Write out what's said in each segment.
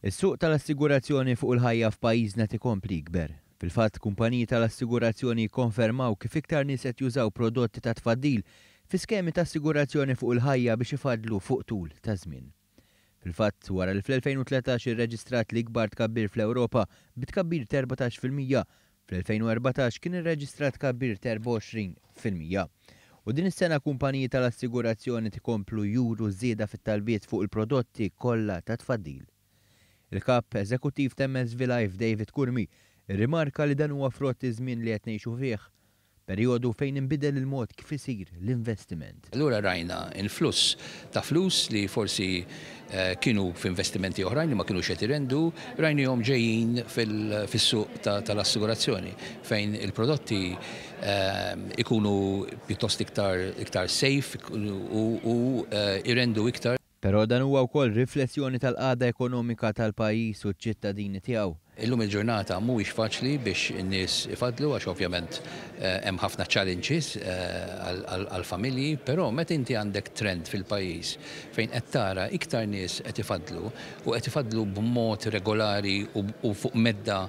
Is-suq tal-assigurazzjoni fuq il-ħajja f'pajjiżna tikompli jikber. Fil-fatt, kumpaniji tal-assigurazzjoni konfermaw kif iktar nies qed jużaw prodotti ta' tfaddil fi skemi ta' assigurazzjoni fuq il-ħajja biex ifadlu fuq tul ta' żmien. Fil-fatt, wara li fl-2013 irreġistrat l-ikbar tkabbir fl-Ewropa bitkabbir ta' 14%, fl-2014 kien irreġistrat tkabbir ta' 24%. U din is-sena kumpaniji tal-assigurazzjoni tikomplu juru żieda fit-talbiet fuq il-prodotti kollha ta' tfaddil. Il-kap eżekuttiv ta' MSV Life David Kurmi rimarka li dan huwa frott iż-żmien li qed ngħixu fih, perjodu fejn inbidel il-mod kif isir l-investiment. Allura rajna influss ta' flus li forsi kienu f'investimenti oħrajn li ma kienux qed irendu, rajnihom ġejjin fis-suq tal-assigurazzjoni fejn il-prodotti ikunu pjuttost iktar safe u irendu iktar. Però dan huwa wkoll riflessjoni tal-qagħda ekonomika tal-pajjiż u ċ-ċittadini tiegħu. Illum il-ġurnata mhuwiex faċli biex in-nies ifadlu għax ovvjament hemm ħafna challenges għall-familji, però meta inti għandek trend fil-pajjiż fejn qed tara iktar nies qed ifadlu u qed ifadlu b'mod regolari u fuq medda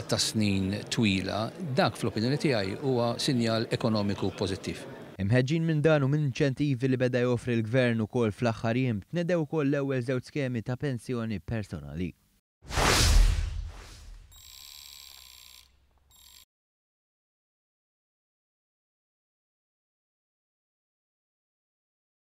ta' snin twila, dak fl-opinjoni tiegħi huwa sinjal ekonomiku pożittiv. Imħeġġin minn dan u minn inċentivi li beda joffri l-gvern ukoll fl-aħħar jiem tnedew ukoll l-ewwel żewġ skemi ta' pensjoni personali.